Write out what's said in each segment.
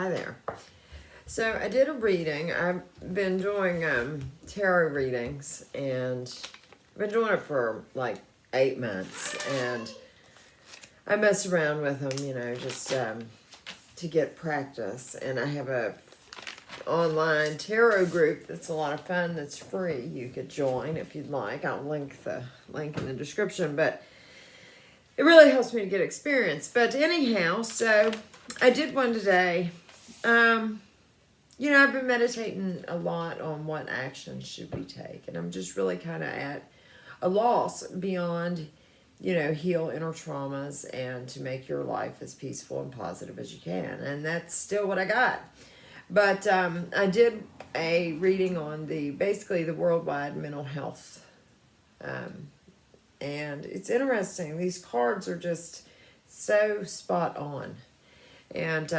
Hi there. So I did a reading. I've been doing tarot readings, and I've been doing it for like 8 months, and I mess around with them, just to get practice. And I have a online tarot group that's a lot of fun, that's free. You could join if you'd like. I'll link the link in the description, but it really helps me to get experience. But anyhow, so I did one today. I've been meditating a lot on what actions should we take. And I'm just really kind of at a loss beyond, heal inner traumas and to make your life as peaceful and positive as you can. And that's still what I got. But I did a reading on basically the worldwide mental health. And it's interesting. These cards are just so spot on. And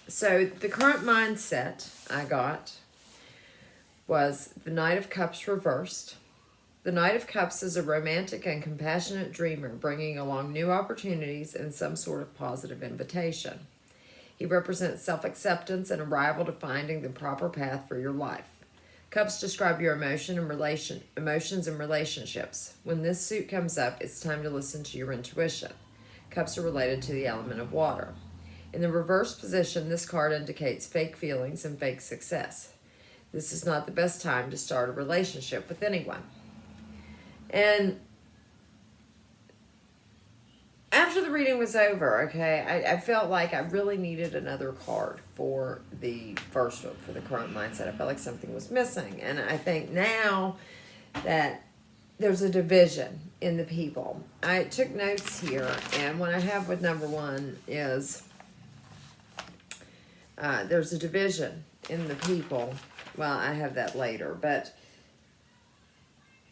so the current mindset I got was the Knight of Cups reversed. The Knight of Cups is a romantic and compassionate dreamer, bringing along new opportunities and some sort of positive invitation. He represents self-acceptance and arrival to finding the proper path for your life. Cups describe your emotions and relationships. When this suit comes up, it's time to listen to your intuition. Cups are related to the element of water. In the reverse position, this card indicates fake feelings and fake success. This is not the best time to start a relationship with anyone. And after the reading was over, I felt like I really needed another card for the first one, for the current mindset. I felt like something was missing. And I think now that there's a division in the people. I took notes here, and what I have with number one is there's a division in the people. Well, I have that later, but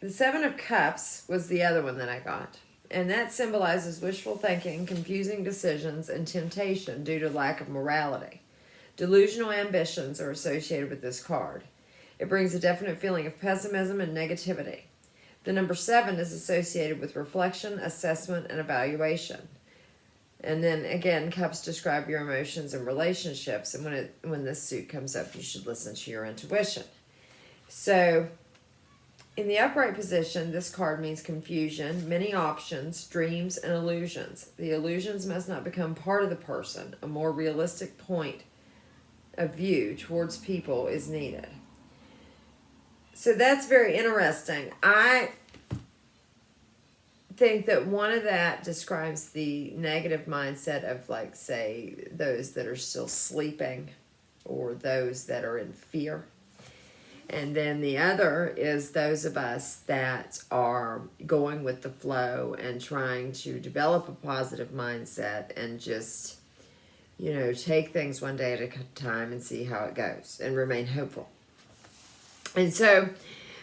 the Seven of Cups was the other one that I got. And that symbolizes wishful thinking, confusing decisions, and temptation due to lack of morality. Delusional ambitions are associated with this card. It brings a definite feeling of pessimism and negativity. The number 7 is associated with reflection, assessment, and evaluation. And then again, cups describe your emotions and relationships. And when this suit comes up, you should listen to your intuition. So in the upright position, this card means confusion, many options, dreams, and illusions. The illusions must not become part of the person. A more realistic point of view towards people is needed. So that's very interesting. I think that one of that describes the negative mindset of, like, say, those that are still sleeping or those that are in fear. And then the other is those of us that are going with the flow and trying to develop a positive mindset and just, take things one day at a time and see how it goes and remain hopeful. And so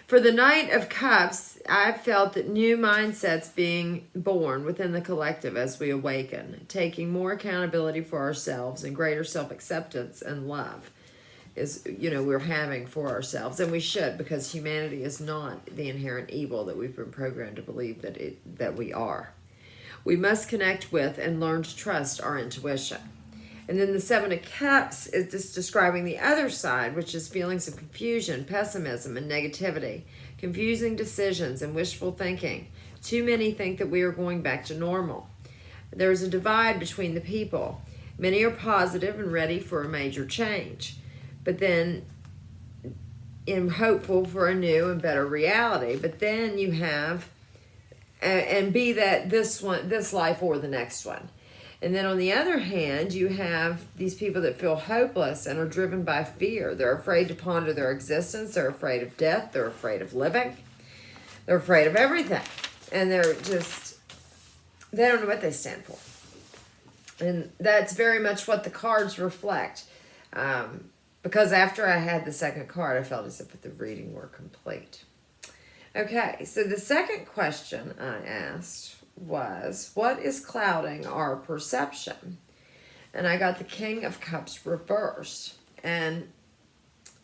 for the Knight of Cups, I felt that new mindsets being born within the collective as we awaken, taking more accountability for ourselves and greater self-acceptance and love is, we're having for ourselves. And we should, because humanity is not the inherent evil that we've been programmed to believe that we are. We must connect with and learn to trust our intuition. And then the Seven of Cups is just describing the other side, which is feelings of confusion, pessimism, and negativity, confusing decisions and wishful thinking. Too many think that we are going back to normal. There's a divide between the people. Many are positive and ready for a major change, but then hopeful for a new and better reality. But then you have, and be that this life or the next one. And then on the other hand, you have these people that feel hopeless and are driven by fear. They're afraid to ponder their existence. They're afraid of death. They're afraid of living. They're afraid of everything. And they don't know what they stand for. And that's very much what the cards reflect. Because after I had the second card, I felt as if the reading were complete. Okay, so the second question I asked was, what is clouding our perception? And I got the King of Cups reversed. And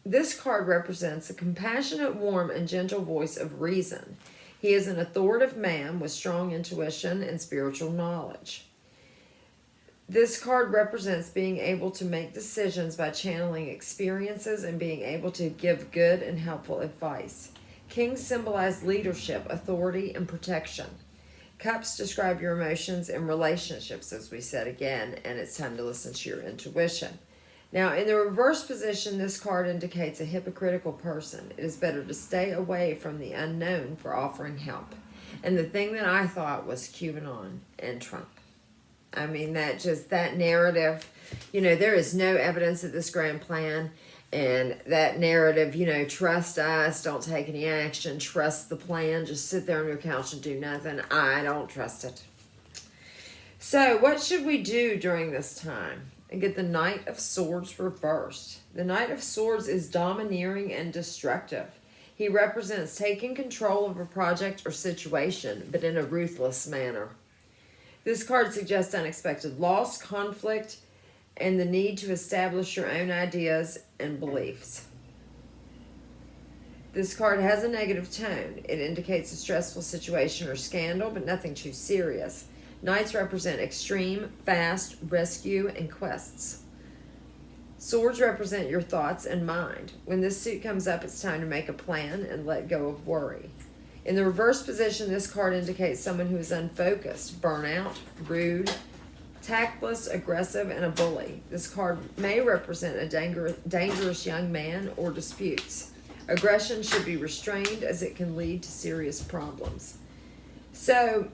this card represents a compassionate, warm, and gentle voice of reason. He is an authoritative man with strong intuition and spiritual knowledge. This card represents being able to make decisions by channeling experiences and being able to give good and helpful advice. Kings symbolize leadership, authority, and protection. Cups describe your emotions and relationships, as we said again, and it's time to listen to your intuition. Now, in the reverse position, this card indicates a hypocritical person. It is better to stay away from the unknown for offering help. And the thing that I thought was QAnon and Trump. I mean, that narrative, there is no evidence of this grand plan. And that narrative, trust us, don't take any action, trust the plan, just sit there on your couch and do nothing. I don't trust it. So what should we do during this time? And get the Knight of Swords reversed. The Knight of Swords is domineering and destructive. He represents taking control of a project or situation, but in a ruthless manner. This card suggests unexpected loss, conflict, and the need to establish your own ideas and beliefs. This card has a negative tone. It indicates a stressful situation or scandal, but nothing too serious. Knights represent extreme, fast, rescue, and quests. Swords represent your thoughts and mind. When this suit comes up, it's time to make a plan and let go of worry. In the reverse position, this card indicates someone who is unfocused, burnout, rude, tactless, aggressive, and a bully. This card may represent a dangerous young man or disputes. Aggression should be restrained as it can lead to serious problems. So,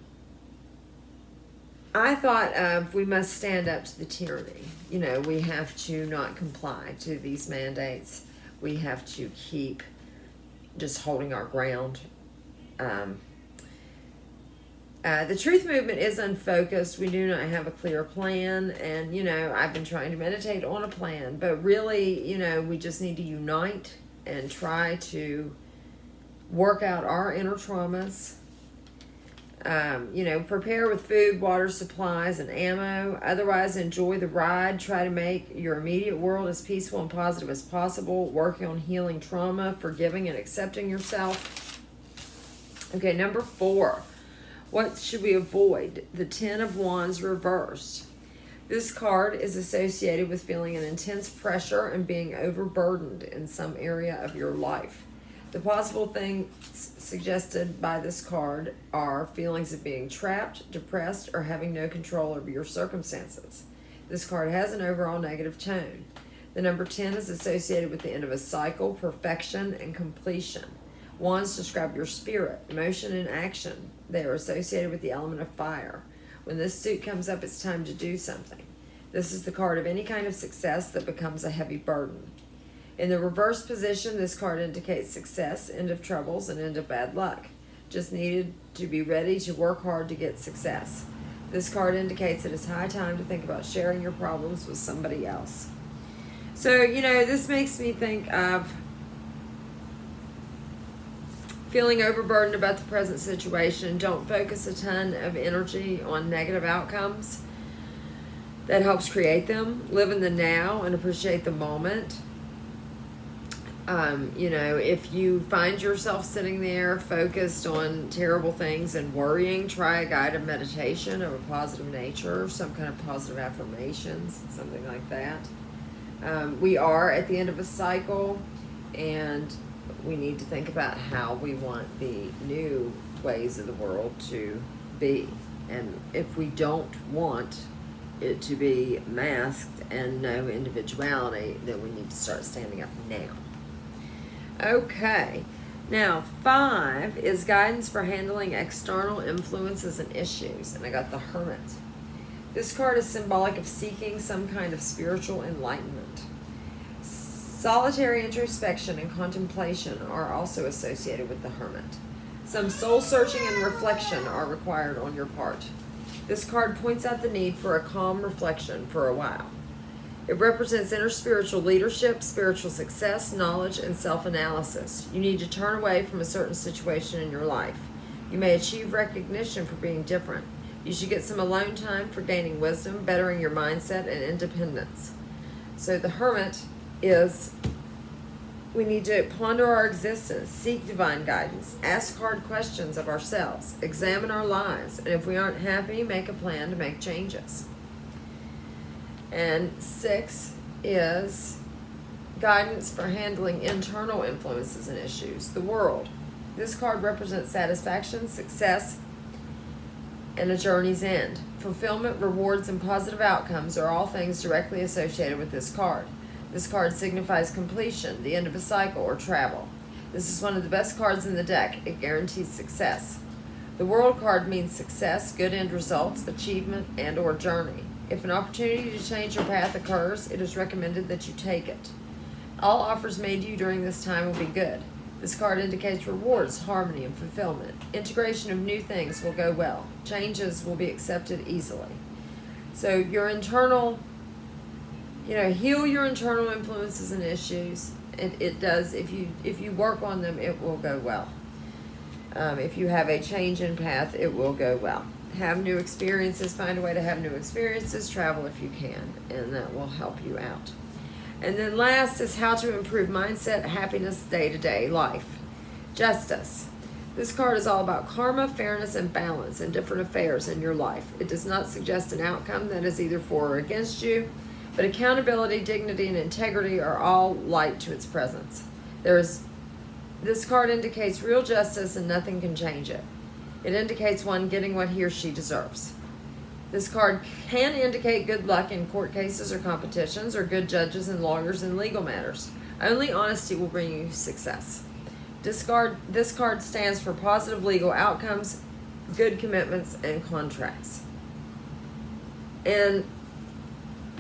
I thought we must stand up to the tyranny. We have to not comply to these mandates. We have to keep just holding our ground. The truth movement is unfocused. We do not have a clear plan, and I've been trying to meditate on a plan, but really, we just need to unite and try to work out our inner traumas. Prepare with food, water, supplies, and ammo. Otherwise, enjoy the ride. Try to make your immediate world as peaceful and positive as possible. Working on healing trauma, forgiving and accepting yourself. Okay, number 4. What should we avoid? The Ten of Wands reversed. This card is associated with feeling an intense pressure and being overburdened in some area of your life. The possible things suggested by this card are feelings of being trapped, depressed, or having no control over your circumstances. This card has an overall negative tone. The number 10 is associated with the end of a cycle, perfection, and completion. Wands describe your spirit, emotion, and action. They are associated with the element of fire. When this suit comes up, it's time to do something. This is the card of any kind of success that becomes a heavy burden. In the reverse position, this card indicates success, end of troubles, and end of bad luck. Just needed to be ready to work hard to get success. This card indicates it is high time to think about sharing your problems with somebody else. So, this makes me think of feeling overburdened about the present situation. Don't focus a ton of energy on negative outcomes. That helps create them. Live in the now and appreciate the moment. If you find yourself sitting there focused on terrible things and worrying, try a guided meditation of a positive nature, some kind of positive affirmations, something like that. We are at the end of a cycle, and we need to think about how we want the new ways of the world to be. And if we don't want it to be masked and no individuality, then we need to start standing up now. Okay, now 5 is guidance for handling external influences and issues, and I got the Hermit. This card is symbolic of seeking some kind of spiritual enlightenment. Solitary introspection and contemplation are also associated with the Hermit. Some soul searching and reflection are required on your part. This card points out the need for a calm reflection for a while. It represents inner spiritual leadership, spiritual success, knowledge, and self-analysis. You need to turn away from a certain situation in your life. You may achieve recognition for being different. You should get some alone time for gaining wisdom, bettering your mindset, and independence. So the Hermit is, we need to ponder our existence, seek divine guidance, ask hard questions of ourselves, examine our lives, and if we aren't happy, make a plan to make changes. And 6 is guidance for handling internal influences and issues. The world. This card represents satisfaction, success, and a journey's end. Fulfillment, rewards, and positive outcomes are all things directly associated with this card. This card signifies completion, the end of a cycle, or travel. This is one of the best cards in the deck. It guarantees success. The World card means success, good end results, achievement, and or journey. If an opportunity to change your path occurs, it is recommended that you take it. All offers made to you during this time will be good. This card indicates rewards, harmony, and fulfillment. Integration of new things will go well. Changes will be accepted easily. So your internal, heal your internal influences and issues. It does. If you work on them, it will go well. If you have a change in path, it will go well. Have new experiences. Find a way to have new experiences. Travel if you can, and that will help you out. And then last is how to improve mindset, happiness, day-to-day life. Justice. This card is all about karma, fairness, and balance in different affairs in your life. It does not suggest an outcome that is either for or against you, but accountability, dignity, and integrity are all light to its presence. This card indicates real justice and nothing can change it. It indicates one getting what he or she deserves. This card can indicate good luck in court cases or competitions, or good judges and lawyers in legal matters. Only honesty will bring you success. This card stands for positive legal outcomes, good commitments, and contracts. And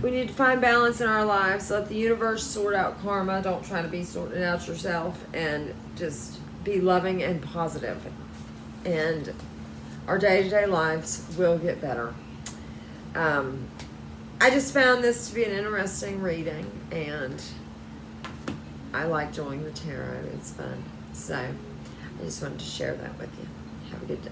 we need to find balance in our lives. Let the universe sort out karma. Don't try to be sorting out yourself, and just be loving and positive. And our day-to-day lives will get better. I just found this to be an interesting reading, and I like doing the tarot. It's fun. So I just wanted to share that with you. Have a good day.